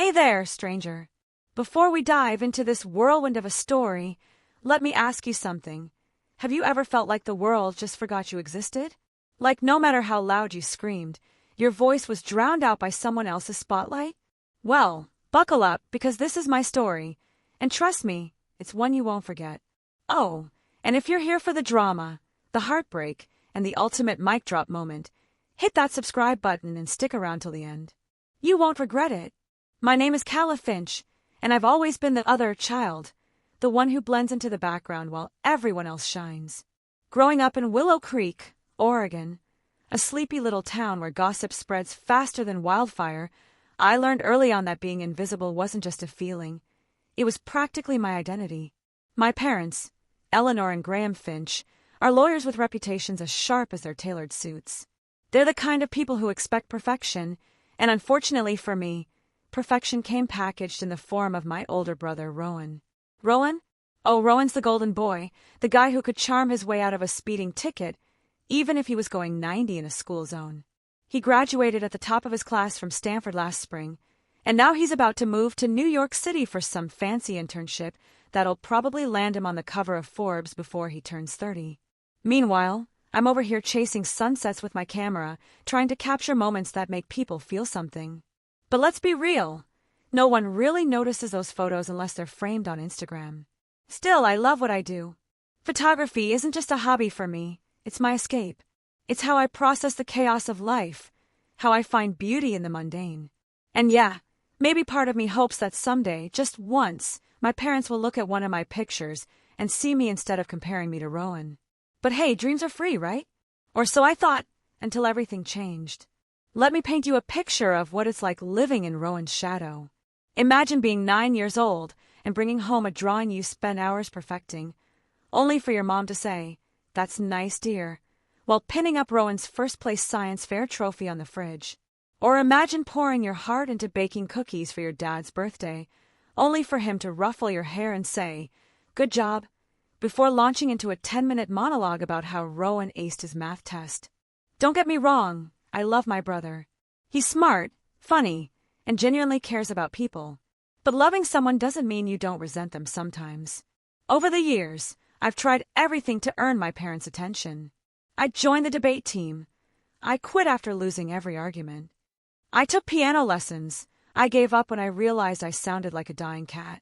Hey there, stranger. Before we dive into this whirlwind of a story, let me ask you something. Have you ever felt like the world just forgot you existed? Like no matter how loud you screamed, your voice was drowned out by someone else's spotlight? Well, buckle up because this is my story, and trust me, it's one you won't forget. Oh, and if you're here for the drama, the heartbreak, and the ultimate mic drop moment, hit that subscribe button and stick around till the end. You won't regret it. My name is Calla Finch, and I've always been the other child, the one who blends into the background while everyone else shines. Growing up in Willow Creek, Oregon, a sleepy little town where gossip spreads faster than wildfire, I learned early on that being invisible wasn't just a feeling. It was practically my identity. My parents, Eleanor and Graham Finch, are lawyers with reputations as sharp as their tailored suits. They're the kind of people who expect perfection, and unfortunately for me, perfection came packaged in the form of my older brother, Rowan. Rowan? Oh, Rowan's the golden boy, the guy who could charm his way out of a speeding ticket, even if he was going 90 in a school zone. He graduated at the top of his class from Stanford last spring, and now he's about to move to New York City for some fancy internship that'll probably land him on the cover of Forbes before he turns 30. Meanwhile, I'm over here chasing sunsets with my camera, trying to capture moments that make people feel something. But let's be real. No one really notices those photos unless they're framed on Instagram. Still, I love what I do. Photography isn't just a hobby for me. It's my escape. It's how I process the chaos of life, how I find beauty in the mundane. And yeah, maybe part of me hopes that someday, just once, my parents will look at one of my pictures and see me instead of comparing me to Rowan. But hey, dreams are free, right? Or so I thought, until everything changed. Let me paint you a picture of what it's like living in Rowan's shadow. Imagine being 9 years old and bringing home a drawing you spent hours perfecting, only for your mom to say, "That's nice, dear," while pinning up Rowan's first-place science fair trophy on the fridge. Or imagine pouring your heart into baking cookies for your dad's birthday, only for him to ruffle your hair and say, "Good job," before launching into a 10-minute monologue about how Rowan aced his math test. Don't get me wrong, I love my brother. He's smart, funny, and genuinely cares about people. But loving someone doesn't mean you don't resent them sometimes. Over the years, I've tried everything to earn my parents' attention. I joined the debate team. I quit after losing every argument. I took piano lessons. I gave up when I realized I sounded like a dying cat.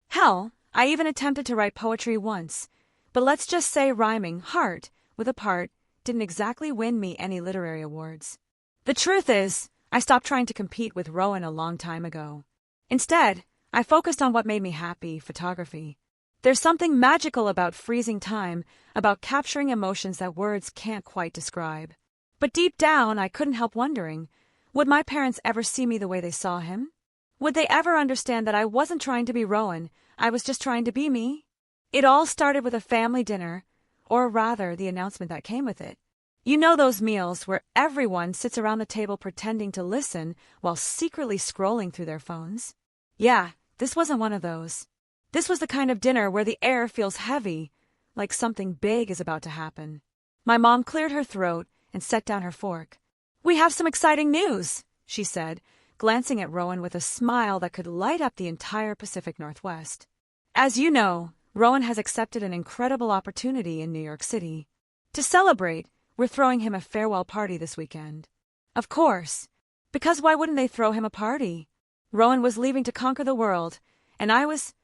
Hell, I even attempted to write poetry once. But let's just say rhyming heart with a part didn't exactly win me any literary awards. The truth is, I stopped trying to compete with Rowan a long time ago. Instead, I focused on what made me happy, photography. There's something magical about freezing time, about capturing emotions that words can't quite describe. But deep down, I couldn't help wondering, would my parents ever see me the way they saw him? Would they ever understand that I wasn't trying to be Rowan, I was just trying to be me? It all started with a family dinner, or rather, the announcement that came with it. You know those meals where everyone sits around the table pretending to listen while secretly scrolling through their phones? Yeah, this wasn't one of those. This was the kind of dinner where the air feels heavy, like something big is about to happen. My mom cleared her throat and set down her fork. "We have some exciting news," she said, glancing at Rowan with a smile that could light up the entire Pacific Northwest. "As you know, Rowan has accepted an incredible opportunity in New York City. To celebrate, we're throwing him a farewell party this weekend." Of course, because why wouldn't they throw him a party? Rowan was leaving to conquer the world, and I was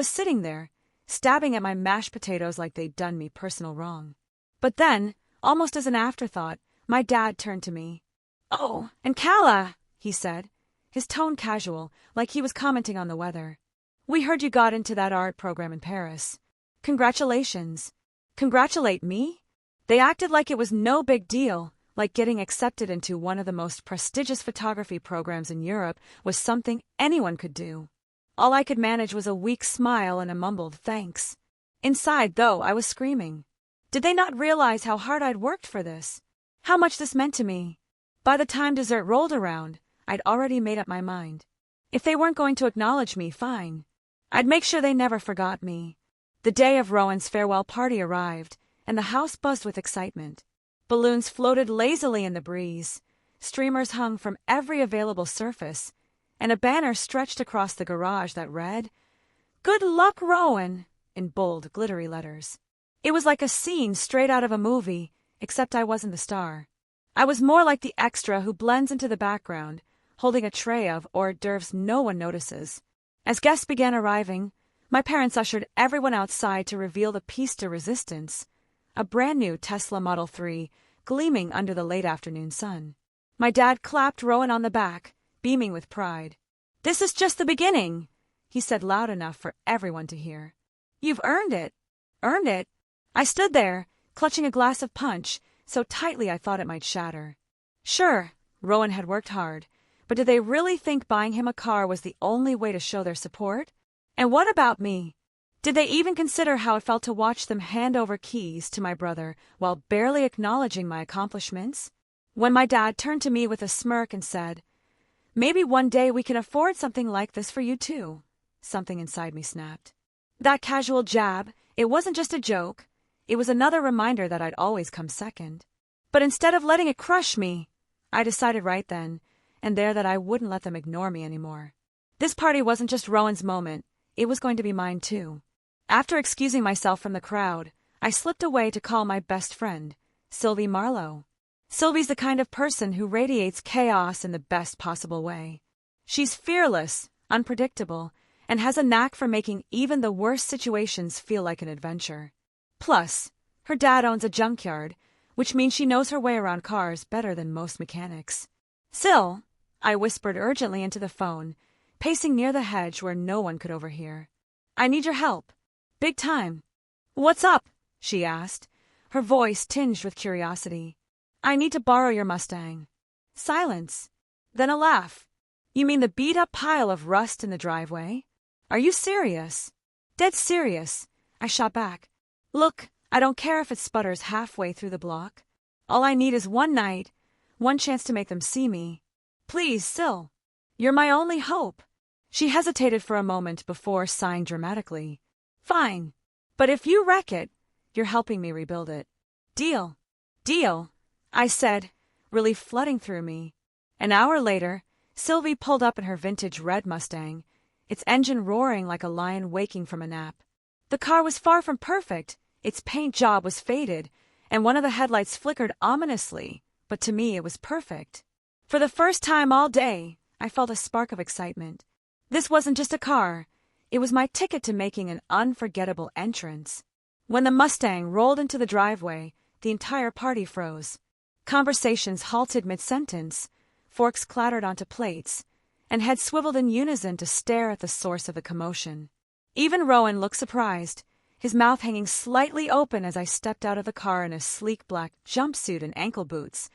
sitting there, stabbing at my mashed potatoes like they'd done me personal wrong. But then, almost as an afterthought, my dad turned to me. "Oh, and Calla," he said, his tone casual, like he was commenting on the weather. "We heard you got into that art program in Paris. Congratulations." Congratulate me? They acted like it was no big deal, like getting accepted into one of the most prestigious photography programs in Europe was something anyone could do. All I could manage was a weak smile and a mumbled thanks. Inside, though, I was screaming. Did they not realize how hard I'd worked for this? How much this meant to me? By the time dessert rolled around, I'd already made up my mind. If they weren't going to acknowledge me, fine. I'd make sure they never forgot me. The day of Rowan's farewell party arrived, and the house buzzed with excitement. Balloons floated lazily in the breeze. Streamers hung from every available surface, and a banner stretched across the garage that read, "Good luck, Rowan," in bold, glittery letters. It was like a scene straight out of a movie, except I wasn't the star. I was more like the extra who blends into the background, holding a tray of hors d'oeuvres no one notices. As guests began arriving, my parents ushered everyone outside to reveal the piece de resistance, a brand new Tesla Model 3 gleaming under the late afternoon sun. My dad clapped Rowan on the back, beaming with pride. "This is just the beginning," he said loud enough for everyone to hear. "You've earned it." Earned it? I stood there, clutching a glass of punch, so tightly I thought it might shatter. Sure, Rowan had worked hard, but did they really think buying him a car was the only way to show their support? And what about me? Did they even consider how it felt to watch them hand over keys to my brother while barely acknowledging my accomplishments? When my dad turned to me with a smirk and said, "Maybe one day we can afford something like this for you too," something inside me snapped. That casual jab, it wasn't just a joke. It was another reminder that I'd always come second. But instead of letting it crush me, I decided right then and there that I wouldn't let them ignore me anymore. This party wasn't just Rowan's moment, it was going to be mine too. After excusing myself from the crowd, I slipped away to call my best friend, Sylvie Marlowe. Sylvie's the kind of person who radiates chaos in the best possible way. She's fearless, unpredictable, and has a knack for making even the worst situations feel like an adventure. Plus, her dad owns a junkyard, which means she knows her way around cars better than most mechanics. "Syl," I whispered urgently into the phone, pacing near the hedge where no one could overhear. "I need your help. Big time." "What's up?" she asked, her voice tinged with curiosity. "I need to borrow your Mustang." Silence. Then a laugh. "You mean the beat-up pile of rust in the driveway? Are you serious?" "Dead serious," I shot back. "Look, I don't care if it sputters halfway through the block. All I need is one night, one chance to make them see me. Please, Syl. You're my only hope." She hesitated for a moment before sighing dramatically. "Fine. But if you wreck it, you're helping me rebuild it." "Deal." "Deal," I said, relief flooding through me. An hour later, Sylvie pulled up in her vintage red Mustang, its engine roaring like a lion waking from a nap. The car was far from perfect, its paint job was faded, and one of the headlights flickered ominously, but to me it was perfect. For the first time all day, I felt a spark of excitement. This wasn't just a car, it was my ticket to making an unforgettable entrance. When the Mustang rolled into the driveway, the entire party froze. Conversations halted mid-sentence, forks clattered onto plates, and heads swiveled in unison to stare at the source of the commotion. Even Rowan looked surprised, his mouth hanging slightly open as I stepped out of the car in a sleek black jumpsuit and ankle boots,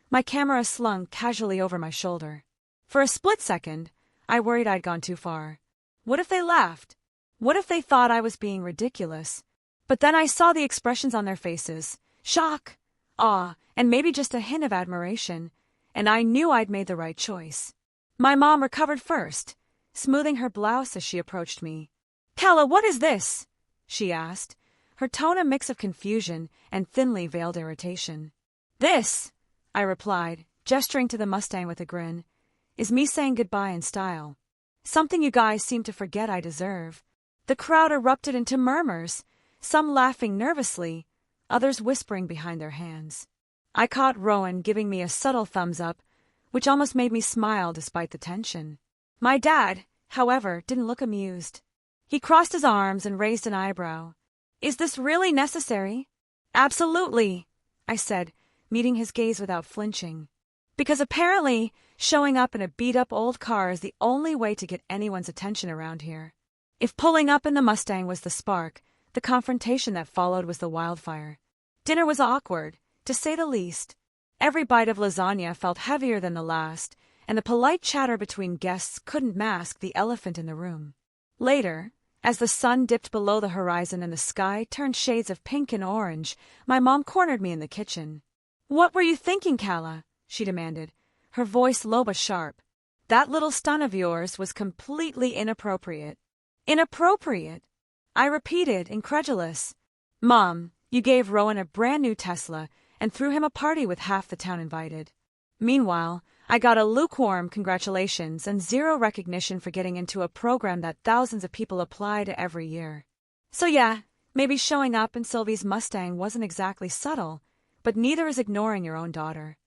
my camera slung casually over my shoulder. For a split second, I worried I'd gone too far. What if they laughed? What if they thought I was being ridiculous? But then I saw the expressions on their faces, shock, awe, and maybe just a hint of admiration, and I knew I'd made the right choice. My mom recovered first, smoothing her blouse as she approached me. "Calla, what is this?" she asked, her tone a mix of confusion and thinly veiled irritation. "This," I replied, gesturing to the Mustang with a grin, "is me saying goodbye in style. Something you guys seem to forget I deserve." The crowd erupted into murmurs, some laughing nervously, others whispering behind their hands. I caught Rowan giving me a subtle thumbs up, which almost made me smile despite the tension. My dad, however, didn't look amused. He crossed his arms and raised an eyebrow. "Is this really necessary?" "Absolutely," I said, meeting his gaze without flinching. "Because apparently, showing up in a beat-up old car is the only way to get anyone's attention around here. If pulling up in the Mustang was the spark, the confrontation that followed was the wildfire. Dinner was awkward, to say the least. Every bite of lasagna felt heavier than the last, and the polite chatter between guests couldn't mask the elephant in the room. Later, as the sun dipped below the horizon and the sky turned shades of pink and orange, my mom cornered me in the kitchen. "What were you thinking, Calla?" she demanded, her voice low but sharp. "That little stunt of yours was completely inappropriate." "Inappropriate?" I repeated, incredulous. "Mom, you gave Rowan a brand new Tesla and threw him a party with half the town invited. Meanwhile, I got a lukewarm congratulations and zero recognition for getting into a program that thousands of people apply to every year. So yeah, maybe showing up in Sylvie's Mustang wasn't exactly subtle, but neither is ignoring your own daughter.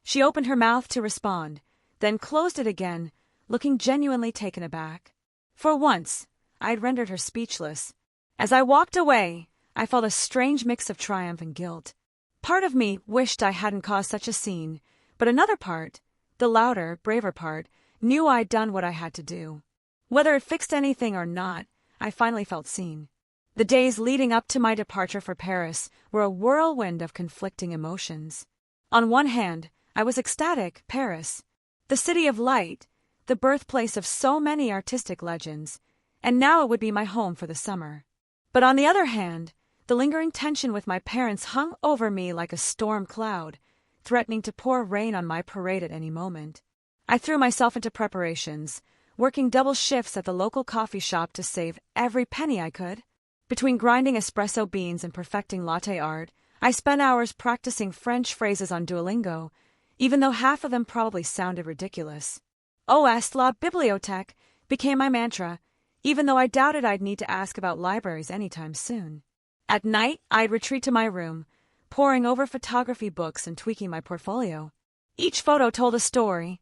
She opened her mouth to respond, then closed it again, looking genuinely taken aback. For once, I'd rendered her speechless. As I walked away, I felt a strange mix of triumph and guilt. Part of me wished I hadn't caused such a scene, but another part, the louder, braver part, knew I'd done what I had to do. Whether it fixed anything or not, I finally felt seen. The days leading up to my departure for Paris were a whirlwind of conflicting emotions. On one hand, I was ecstatic. Paris, the city of light, the birthplace of so many artistic legends, and now it would be my home for the summer. But on the other hand, the lingering tension with my parents hung over me like a storm cloud, threatening to pour rain on my parade at any moment. I threw myself into preparations, working double shifts at the local coffee shop to save every penny I could. Between grinding espresso beans and perfecting latte art, I spent hours practicing French phrases on Duolingo, even though half of them probably sounded ridiculous. "Où est la bibliothèque" became my mantra, even though I doubted I'd need to ask about libraries anytime soon. At night, I'd retreat to my room, poring over photography books and tweaking my portfolio. Each photo told a story: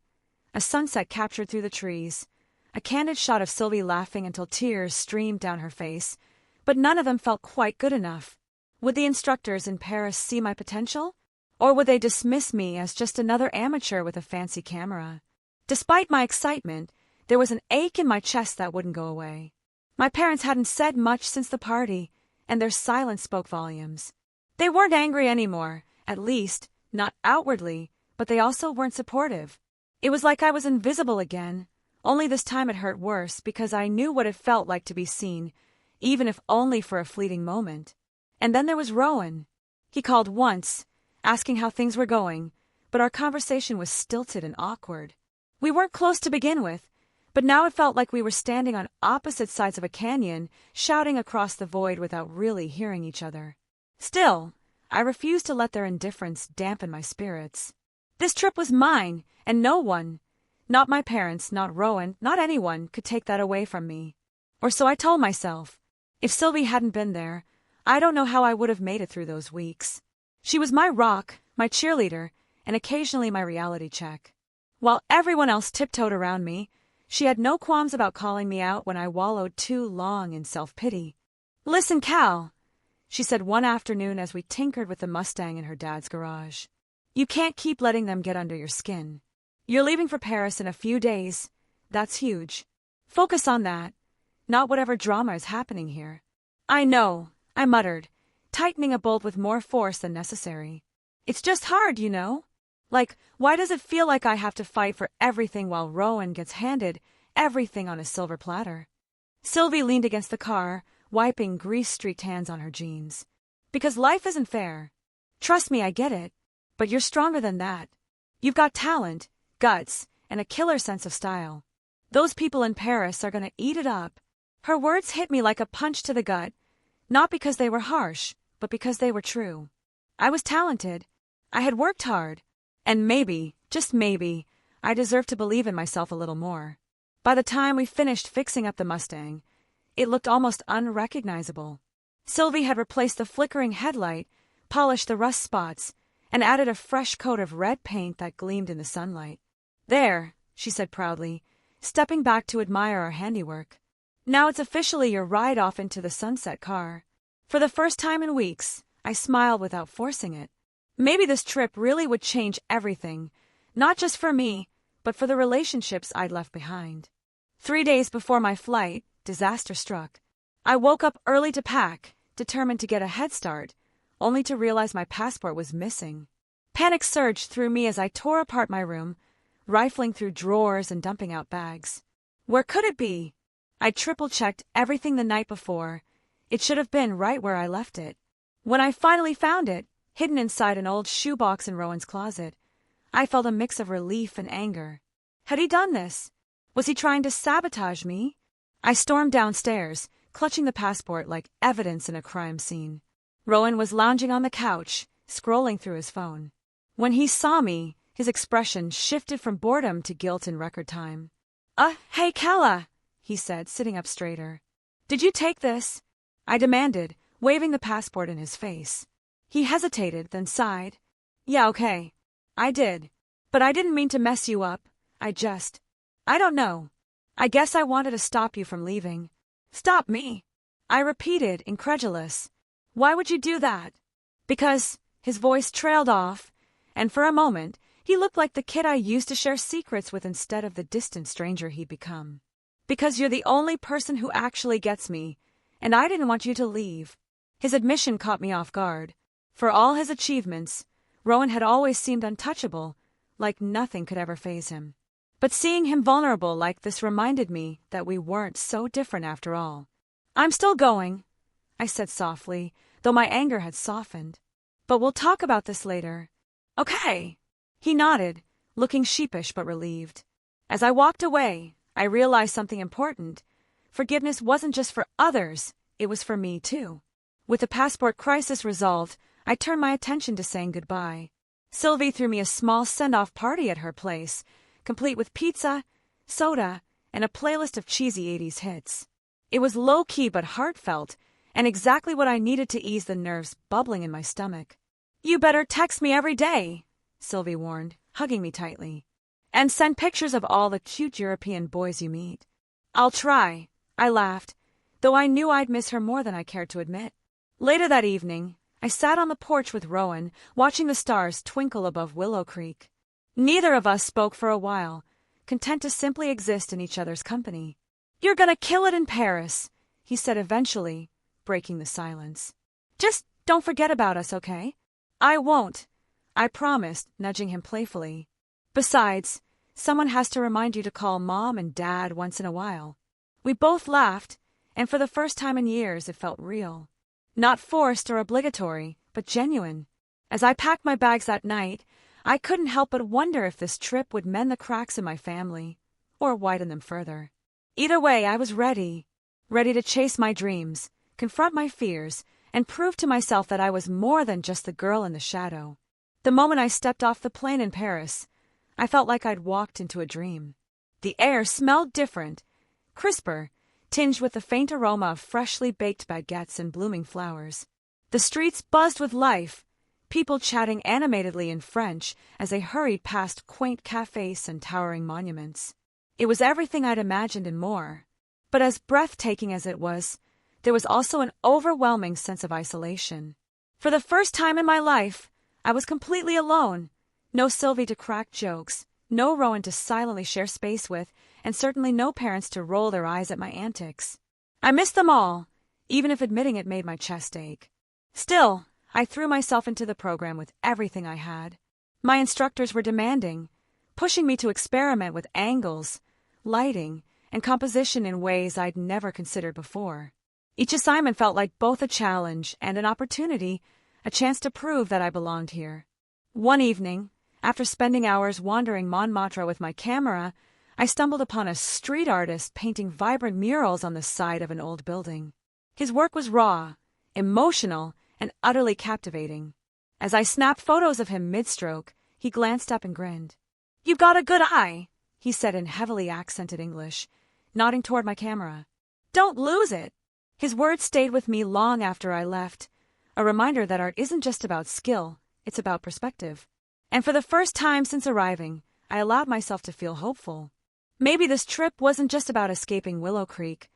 a sunset captured through the trees, a candid shot of Sylvie laughing until tears streamed down her face, but none of them felt quite good enough. Would the instructors in Paris see my potential? Or would they dismiss me as just another amateur with a fancy camera? Despite my excitement, there was an ache in my chest that wouldn't go away. My parents hadn't said much since the party, and their silence spoke volumes. They weren't angry anymore, at least, not outwardly, but they also weren't supportive. It was like I was invisible again, only this time it hurt worse because I knew what it felt like to be seen, even if only for a fleeting moment. And then there was Rowan. He called once, asking how things were going, but our conversation was stilted and awkward. We weren't close to begin with, but now it felt like we were standing on opposite sides of a canyon, shouting across the void without really hearing each other. Still, I refused to let their indifference dampen my spirits. This trip was mine, and no one, not my parents, not Rowan, not anyone, could take that away from me. Or so I told myself. If Sylvie hadn't been there, I don't know how I would have made it through those weeks. She was my rock, my cheerleader, and occasionally my reality check. While everyone else tiptoed around me, she had no qualms about calling me out when I wallowed too long in self-pity. "Listen, Cal," she said one afternoon as we tinkered with the Mustang in her dad's garage. "You can't keep letting them get under your skin. You're leaving for Paris in a few days. That's huge. Focus on that, not whatever drama is happening here." "I know," I muttered, tightening a bolt with more force than necessary. "It's just hard, you know? Like, why does it feel like I have to fight for everything while Rowan gets handed everything on a silver platter?" Sylvie leaned against the car, wiping grease-streaked hands on her jeans. "Because life isn't fair. Trust me, I get it. But you're stronger than that. You've got talent, guts, and a killer sense of style. Those people in Paris are gonna eat it up." Her words hit me like a punch to the gut, not because they were harsh, but because they were true. I was talented. I had worked hard. And maybe, just maybe, I deserved to believe in myself a little more. By the time we finished fixing up the Mustang, it looked almost unrecognizable. Sylvie had replaced the flickering headlight, polished the rust spots, and added a fresh coat of red paint that gleamed in the sunlight. "There," she said proudly, stepping back to admire our handiwork. "Now it's officially your ride off into the sunset car." For the first time in weeks, I smiled without forcing it. Maybe this trip really would change everything, not just for me, but for the relationships I'd left behind. 3 days before my flight, disaster struck. I woke up early to pack, determined to get a head start, only to realize my passport was missing. Panic surged through me as I tore apart my room, rifling through drawers and dumping out bags. Where could it be? I triple-checked everything the night before. It should have been right where I left it. When I finally found it, hidden inside an old shoebox in Rowan's closet, I felt a mix of relief and anger. Had he done this? Was he trying to sabotage me? I stormed downstairs, clutching the passport like evidence in a crime scene. Rowan was lounging on the couch, scrolling through his phone. When he saw me, His expression shifted from boredom to guilt in record time. Hey, Calla, he said, sitting up straighter. Did you take this? I demanded, waving the passport in his face. He hesitated, then sighed. Yeah, okay. I did. But I didn't mean to mess you up. I don't know. I guess I wanted to stop you from leaving. Stop me? I repeated, incredulous. Why would you do that? Because, his voice trailed off, and for a moment, he looked like the kid I used to share secrets with instead of the distant stranger he'd become. Because you're the only person who actually gets me, and I didn't want you to leave. His admission caught me off guard. For all his achievements, Rowan had always seemed untouchable, like nothing could ever faze him. But seeing him vulnerable like this reminded me that we weren't so different after all. I'm still going, I said softly, though my anger had softened. But we'll talk about this later. Okay. He nodded, looking sheepish but relieved. As I walked away, I realized something important. Forgiveness wasn't just for others, it was for me too. With the passport crisis resolved, I turned my attention to saying goodbye. Sylvie threw me a small send-off party at her place, complete with pizza, soda, and a playlist of cheesy 80s hits. It was low-key but heartfelt, and exactly what I needed to ease the nerves bubbling in my stomach. You better text me every day, Sylvie warned, hugging me tightly. And send pictures of all the cute European boys you meet. I'll try, I laughed, though I knew I'd miss her more than I cared to admit. Later that evening, I sat on the porch with Rowan, watching the stars twinkle above Willow Creek. Neither of us spoke for a while, content to simply exist in each other's company. You're gonna kill it in Paris, he said eventually, breaking the silence. Just don't forget about us, okay? I won't, I promised, nudging him playfully. Besides, someone has to remind you to call Mom and Dad once in a while. We both laughed, and for the first time in years it felt real. Not forced or obligatory, but genuine. As I packed my bags that night, I couldn't help but wonder if this trip would mend the cracks in my family, or widen them further. Either way, I was ready to chase my dreams, confront my fears, and prove to myself that I was more than just the girl in the shadow. The moment I stepped off the plane in Paris, I felt like I'd walked into a dream. The air smelled different, crisper, tinged with the faint aroma of freshly baked baguettes and blooming flowers. The streets buzzed with life, people chatting animatedly in French as they hurried past quaint cafes and towering monuments. It was everything I'd imagined and more. But as breathtaking as it was, there was also an overwhelming sense of isolation. For the first time in my life, I was completely alone. No Sylvie to crack jokes, no Rowan to silently share space with, and certainly no parents to roll their eyes at my antics. I missed them all, even if admitting it made my chest ache. Still, I threw myself into the program with everything I had. My instructors were demanding, pushing me to experiment with angles, lighting, and composition in ways I'd never considered before. Each assignment felt like both a challenge and an opportunity, a chance to prove that I belonged here. One evening, after spending hours wandering Montmartre with my camera, I stumbled upon a street artist painting vibrant murals on the side of an old building. His work was raw, emotional, and utterly captivating. As I snapped photos of him mid-stroke, he glanced up and grinned. "You've got a good eye," he said in heavily accented English, nodding toward my camera. "Don't lose it." His words stayed with me long after I left, a reminder that art isn't just about skill, it's about perspective. And for the first time since arriving, I allowed myself to feel hopeful. Maybe this trip wasn't just about escaping Willow Creek.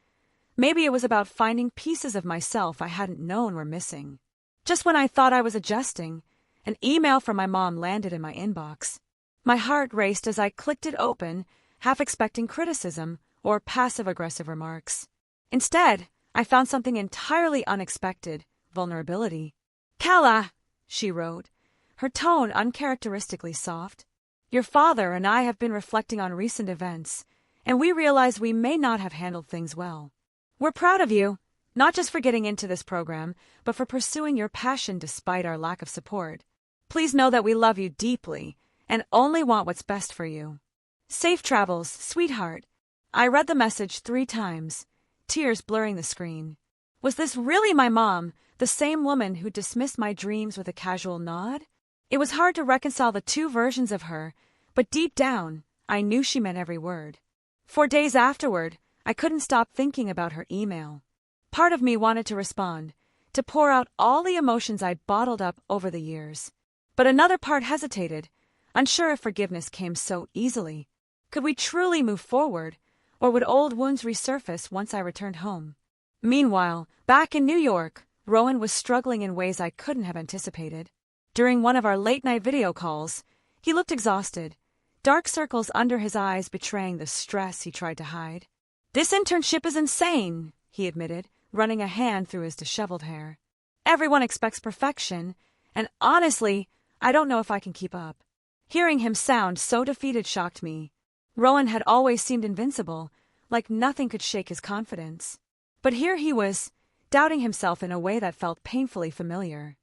Maybe it was about finding pieces of myself I hadn't known were missing. Just when I thought I was adjusting, an email from my mom landed in my inbox. My heart raced as I clicked it open, half expecting criticism or passive-aggressive remarks. Instead, I found something entirely unexpected: vulnerability. "Calla," she wrote, her tone uncharacteristically soft. "Your father and I have been reflecting on recent events, and we realize we may not have handled things well. We're proud of you, not just for getting into this program, but for pursuing your passion despite our lack of support. Please know that we love you deeply and only want what's best for you. Safe travels, sweetheart." I read the message 3 times, tears blurring the screen. Was this really my mom, the same woman who dismissed my dreams with a casual nod? It was hard to reconcile the two versions of her, but deep down, I knew she meant every word. For days afterward, I couldn't stop thinking about her email. Part of me wanted to respond, to pour out all the emotions I'd bottled up over the years. But another part hesitated, unsure if forgiveness came so easily. Could we truly move forward, or would old wounds resurface once I returned home? Meanwhile, back in New York, Rowan was struggling in ways I couldn't have anticipated. During one of our late-night video calls, he looked exhausted, dark circles under his eyes betraying the stress he tried to hide. "This internship is insane," he admitted, running a hand through his disheveled hair. "Everyone expects perfection, and honestly, I don't know if I can keep up." Hearing him sound so defeated shocked me. Rowan had always seemed invincible, like nothing could shake his confidence. But here he was, doubting himself in a way that felt painfully familiar.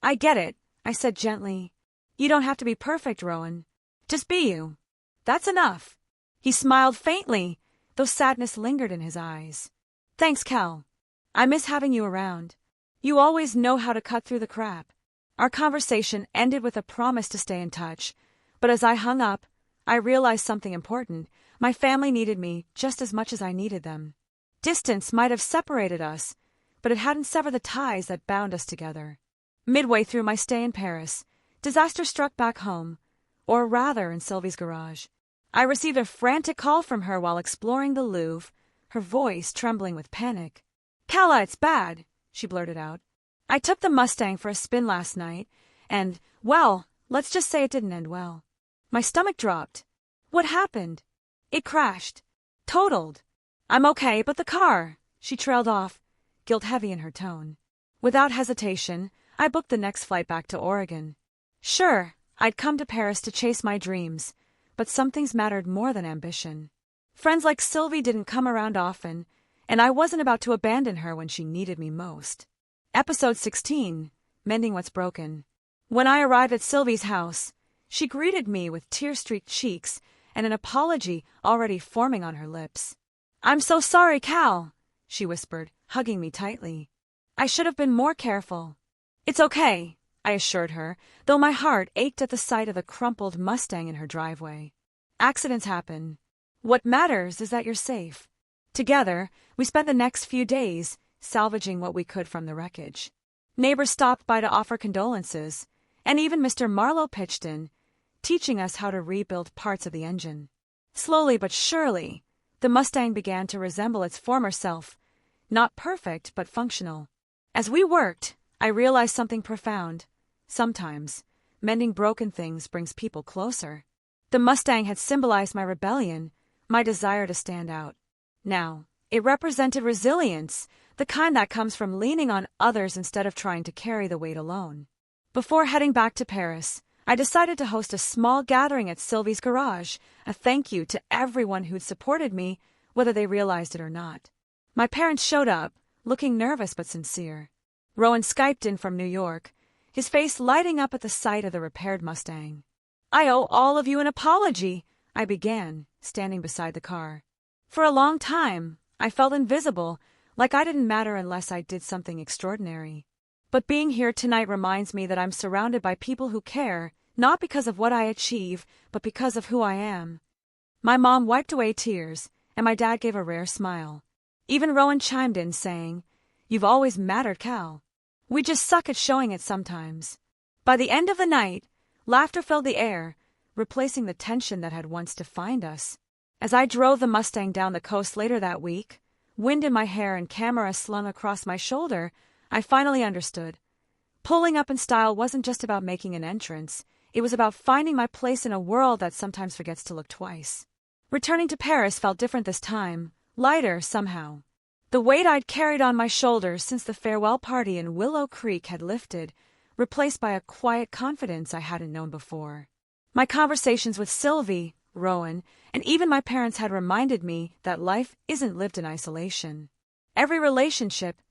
"I get it," I said gently. "You don't have to be perfect, Rowan. Just be you. That's enough." He smiled faintly, though sadness lingered in his eyes. "Thanks, Cal. I miss having you around. You always know how to cut through the crap." Our conversation ended with a promise to stay in touch, but as I hung up, I realized something important. My family needed me just as much as I needed them. Distance might have separated us, but it hadn't severed the ties that bound us together. Midway through my stay in Paris, disaster struck back home, or rather in Sylvie's garage. I received a frantic call from her while exploring the Louvre, her voice trembling with panic. "Calla, it's bad," she blurted out. "I took the Mustang for a spin last night, and, well, let's just say it didn't end well." My stomach dropped. "What happened?" "It crashed. Totaled." "I'm okay, but the car," she trailed off, guilt heavy in her tone. Without hesitation, I booked the next flight back to Oregon. Sure, I'd come to Paris to chase my dreams, but some things mattered more than ambition. Friends like Sylvie didn't come around often, and I wasn't about to abandon her when she needed me most. Episode 16, Mending What's Broken. When I arrived at Sylvie's house, she greeted me with tear-streaked cheeks and an apology already forming on her lips. "I'm so sorry, Cal," she whispered, hugging me tightly. "I should have been more careful." "It's okay," I assured her, though my heart ached at the sight of the crumpled Mustang in her driveway. "Accidents happen. What matters is that you're safe." Together, we spent the next few days salvaging what we could from the wreckage. Neighbors stopped by to offer condolences, and even Mr. Marlowe pitched in, teaching us how to rebuild parts of the engine. Slowly but surely, the Mustang began to resemble its former self, not perfect but functional. As we worked, I realized something profound. Sometimes, mending broken things brings people closer. The Mustang had symbolized my rebellion, my desire to stand out. Now, it represented resilience, the kind that comes from leaning on others instead of trying to carry the weight alone. Before heading back to Paris, I decided to host a small gathering at Sylvie's garage, a thank you to everyone who'd supported me, whether they realized it or not. My parents showed up, looking nervous but sincere. Rowan Skyped in from New York, his face lighting up at the sight of the repaired Mustang. "I owe all of you an apology," I began, standing beside the car. For a long time, I felt invisible, like I didn't matter unless I did something extraordinary. But being here tonight reminds me that I'm surrounded by people who care, not because of what I achieve, but because of who I am. My mom wiped away tears, and my dad gave a rare smile. Even Rowan chimed in, saying, "You've always mattered, Cal. We just suck at showing it sometimes." By the end of the night, laughter filled the air, replacing the tension that had once defined us. As I drove the Mustang down the coast later that week, wind in my hair and camera slung across my shoulder, I finally understood. Pulling up in style wasn't just about making an entrance. It was about finding my place in a world that sometimes forgets to look twice. Returning to Paris felt different this time, lighter somehow. The weight I'd carried on my shoulders since the farewell party in Willow Creek had lifted, replaced by a quiet confidence I hadn't known before. My conversations with Sylvie, Rowan, and even my parents had reminded me that life isn't lived in isolation. Every relationship,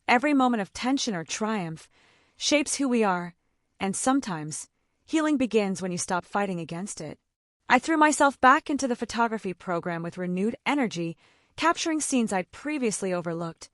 every moment of tension or triumph, shapes who we are, and sometimes, healing begins when you stop fighting against it. I threw myself back into the photography program with renewed energy, capturing scenes I'd previously overlooked.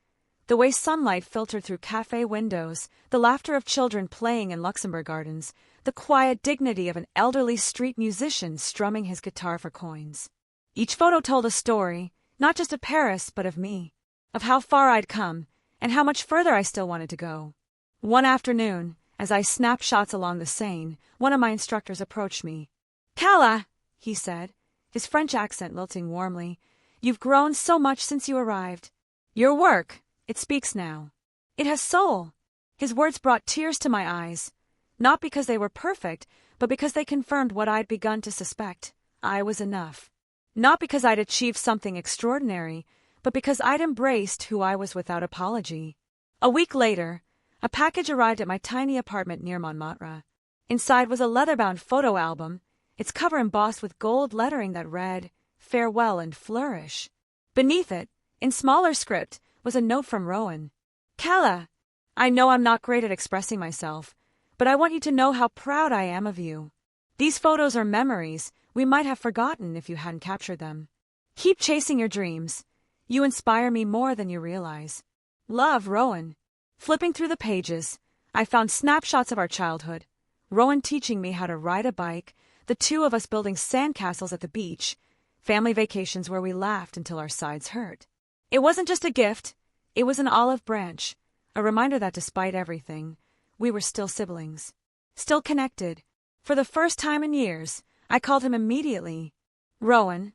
The way sunlight filtered through cafe windows, the laughter of children playing in Luxembourg gardens, the quiet dignity of an elderly street musician strumming his guitar for coins. Each photo told a story, not just of Paris, but of me, of how far I'd come, and how much further I still wanted to go. One afternoon, as I snapped shots along the Seine, one of my instructors approached me. "Calla," he said, his French accent lilting warmly, "you've grown so much since you arrived. Your work, it speaks now. It has soul." His words brought tears to my eyes, not because they were perfect, but because they confirmed what I'd begun to suspect. I was enough. Not because I'd achieved something extraordinary, but because I'd embraced who I was without apology. A week later, a package arrived at my tiny apartment near Montmartre. Inside was a leather-bound photo album, its cover embossed with gold lettering that read, "Farewell and flourish." Beneath it, in smaller script, was a note from Rowan. "Calla, I know I'm not great at expressing myself, but I want you to know how proud I am of you. These photos are memories we might have forgotten if you hadn't captured them. Keep chasing your dreams. You inspire me more than you realize. Love, Rowan." Flipping through the pages, I found snapshots of our childhood. Rowan teaching me how to ride a bike, the two of us building sandcastles at the beach, family vacations where we laughed until our sides hurt. It wasn't just a gift, it was an olive branch, a reminder that despite everything, we were still siblings. Still connected. For the first time in years, I called him immediately. "Rowan,"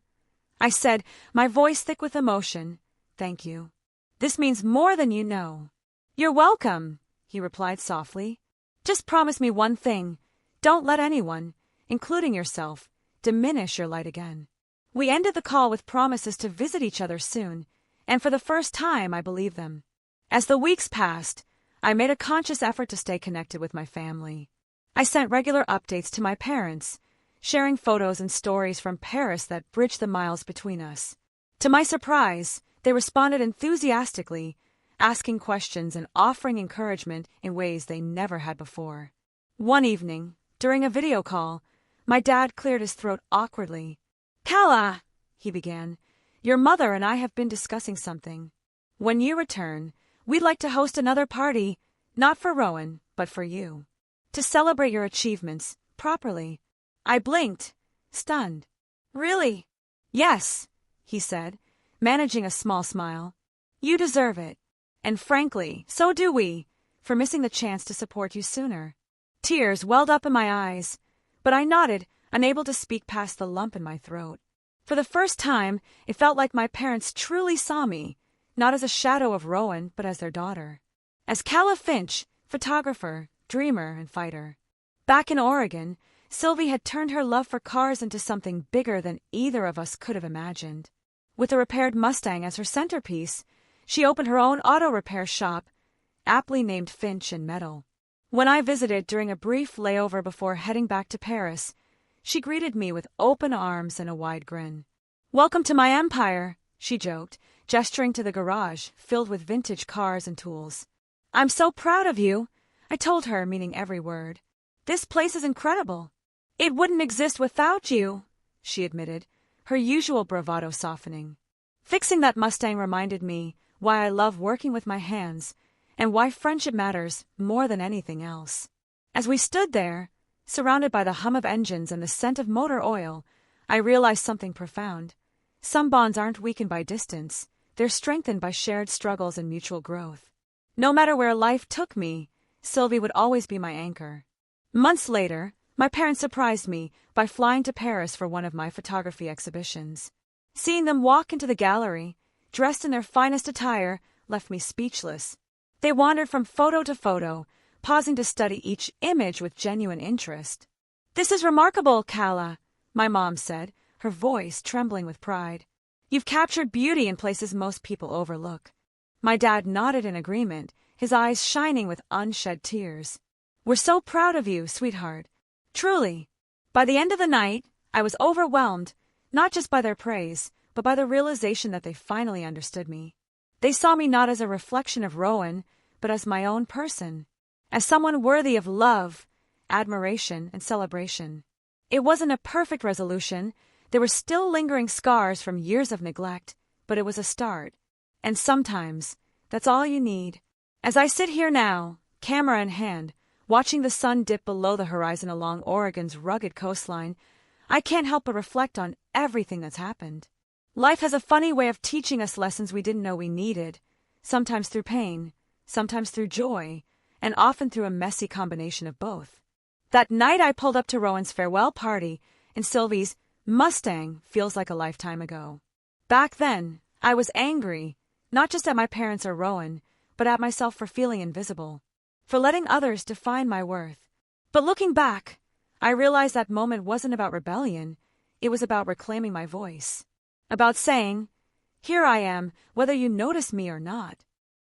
I said, my voice thick with emotion. "Thank you. This means more than you know." "You're welcome," he replied softly. "Just promise me one thing. Don't let anyone, including yourself, diminish your light again." We ended the call with promises to visit each other soon, and for the first time I believed them. As the weeks passed, I made a conscious effort to stay connected with my family. I sent regular updates to my parents, sharing photos and stories from Paris that bridged the miles between us. To my surprise, they responded enthusiastically, asking questions and offering encouragement in ways they never had before. One evening, during a video call, my dad cleared his throat awkwardly. "Calla," he began, "your mother and I have been discussing something. When you return, we'd like to host another party, not for Rowan, but for you. To celebrate your achievements, properly." I blinked, stunned. "Really?" "Yes," he said, managing a small smile. "You deserve it. And frankly, so do we, for missing the chance to support you sooner." Tears welled up in my eyes, but I nodded, unable to speak past the lump in my throat. For the first time, it felt like my parents truly saw me, not as a shadow of Rowan, but as their daughter. As Calla Finch, photographer, dreamer, and fighter. Back in Oregon, Sylvie had turned her love for cars into something bigger than either of us could have imagined. With a repaired Mustang as her centerpiece, she opened her own auto repair shop, aptly named Finch and Metal. When I visited during a brief layover before heading back to Paris, she greeted me with open arms and a wide grin. "Welcome to my empire," she joked, gesturing to the garage filled with vintage cars and tools. "I'm so proud of you," I told her, meaning every word. "This place is incredible." "It wouldn't exist without you," she admitted, her usual bravado softening. Fixing that Mustang reminded me why I love working with my hands and why friendship matters more than anything else. As we stood there, surrounded by the hum of engines and the scent of motor oil, I realized something profound. Some bonds aren't weakened by distance, they're strengthened by shared struggles and mutual growth. No matter where life took me, Sylvie would always be my anchor. Months later, my parents surprised me by flying to Paris for one of my photography exhibitions. Seeing them walk into the gallery, dressed in their finest attire, left me speechless. They wandered from photo to photo, pausing to study each image with genuine interest. "This is remarkable, Calla," my mom said, her voice trembling with pride. "You've captured beauty in places most people overlook." My dad nodded in agreement, his eyes shining with unshed tears. "We're so proud of you, sweetheart. Truly." By the end of the night, I was overwhelmed, not just by their praise, but by the realization that they finally understood me. They saw me not as a reflection of Rowan, but as my own person, as someone worthy of love, admiration, and celebration. It wasn't a perfect resolution. There were still lingering scars from years of neglect, but it was a start. And sometimes, that's all you need. As I sit here now, camera in hand, Watching the sun dip below the horizon along Oregon's rugged coastline, I can't help but reflect on everything that's happened. Life has a funny way of teaching us lessons we didn't know we needed, sometimes through pain, sometimes through joy, and often through a messy combination of both. That night I pulled up to Rowan's farewell party in Sylvie's Mustang feels like a lifetime ago. Back then, I was angry, not just at my parents or Rowan, but at myself for feeling invisible, for letting others define my worth. But looking back, I realized that moment wasn't about rebellion, it was about reclaiming my voice. About saying, here I am, whether you notice me or not.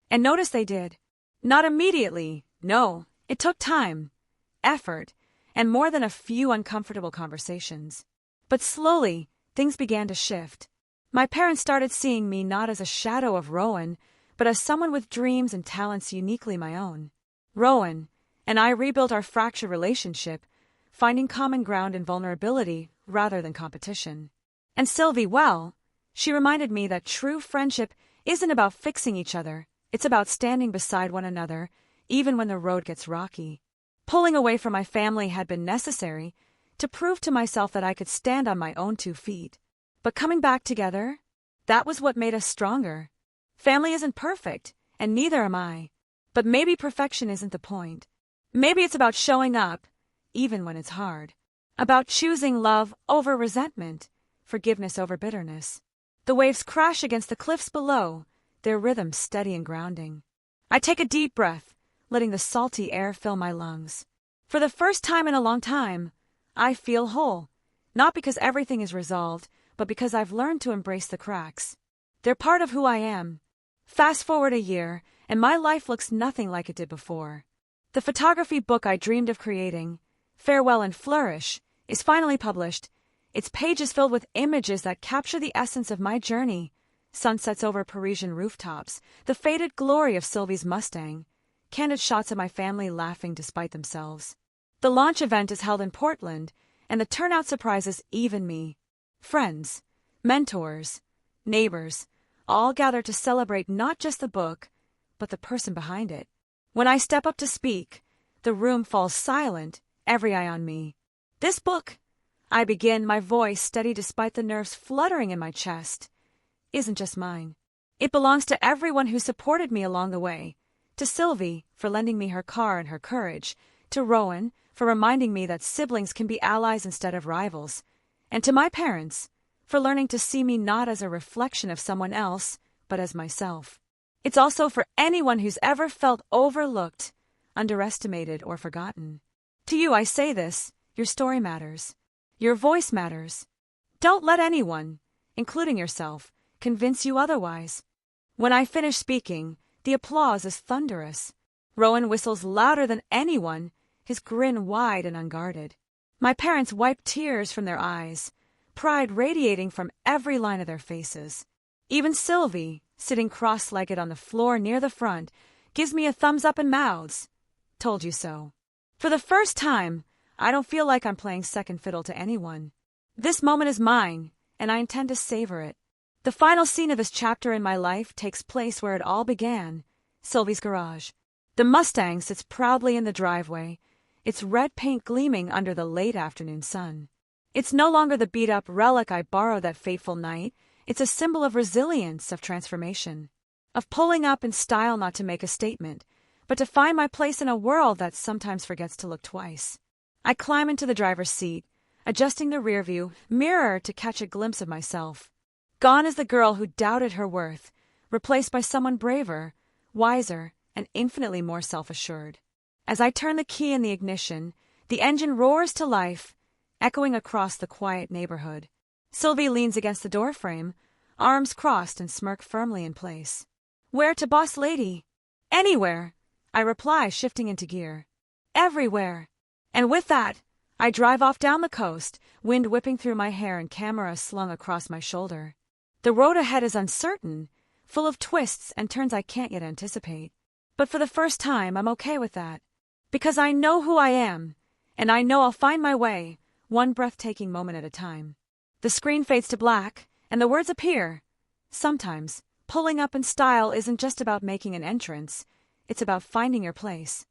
And notice they did. Not immediately, no, it took time, effort, and more than a few uncomfortable conversations. But slowly, things began to shift. My parents started seeing me not as a shadow of Rowan, but as someone with dreams and talents uniquely my own. Rowan and I rebuilt our fractured relationship, finding common ground in vulnerability rather than competition. And Sylvie, well, she reminded me that true friendship isn't about fixing each other, it's about standing beside one another, even when the road gets rocky. Pulling away from my family had been necessary to prove to myself that I could stand on my own 2 feet. But coming back together, that was what made us stronger. Family isn't perfect, and neither am I. But maybe perfection isn't the point. Maybe it's about showing up, even when it's hard. About choosing love over resentment, forgiveness over bitterness. The waves crash against the cliffs below, their rhythm steady and grounding. I take a deep breath, letting the salty air fill my lungs. For the first time in a long time, I feel whole. Not because everything is resolved, but because I've learned to embrace the cracks. They're part of who I am. Fast forward a year, and my life looks nothing like it did before. The photography book I dreamed of creating, Farewell and Flourish, is finally published. Its pages filled with images that capture the essence of my journey. Sunsets over Parisian rooftops, the faded glory of Sylvie's Mustang, candid shots of my family laughing despite themselves. The launch event is held in Portland, and the turnout surprises even me. Friends, mentors, neighbors, all gather to celebrate not just the book, but the person behind it. When I step up to speak, the room falls silent, every eye on me. This book, I begin, my voice steady despite the nerves fluttering in my chest, isn't just mine. It belongs to everyone who supported me along the way. To Sylvie, for lending me her car and her courage. To Rowan, for reminding me that siblings can be allies instead of rivals. And to my parents, for learning to see me not as a reflection of someone else, but as myself. It's also for anyone who's ever felt overlooked, underestimated, or forgotten. To you I say this, your story matters. Your voice matters. Don't let anyone, including yourself, convince you otherwise. When I finish speaking, the applause is thunderous. Rowan whistles louder than anyone, his grin wide and unguarded. My parents wipe tears from their eyes, pride radiating from every line of their faces. Even Sylvie, sitting cross-legged on the floor near the front, gives me a thumbs up and mouths. Told you so. For the first time, I don't feel like I'm playing second fiddle to anyone. This moment is mine, and I intend to savor it. The final scene of this chapter in my life takes place where it all began, Sylvie's garage. The Mustang sits proudly in the driveway, its red paint gleaming under the late afternoon sun. It's no longer the beat-up relic I borrowed that fateful night. It's a symbol of resilience, of transformation, of pulling up in style not to make a statement, but to find my place in a world that sometimes forgets to look twice. I climb into the driver's seat, adjusting the rearview mirror to catch a glimpse of myself. Gone is the girl who doubted her worth, replaced by someone braver, wiser, and infinitely more self-assured. As I turn the key in the ignition, the engine roars to life, echoing across the quiet neighborhood. Sylvie leans against the doorframe, arms crossed and smirk firmly in place. Where to, boss lady? Anywhere, I reply, shifting into gear. Everywhere. And with that, I drive off down the coast, wind whipping through my hair and camera slung across my shoulder. The road ahead is uncertain, full of twists and turns I can't yet anticipate. But for the first time, I'm okay with that. Because I know who I am, and I know I'll find my way, one breathtaking moment at a time. The screen fades to black, and the words appear. Sometimes, pulling up in style isn't just about making an entrance. It's about finding your place.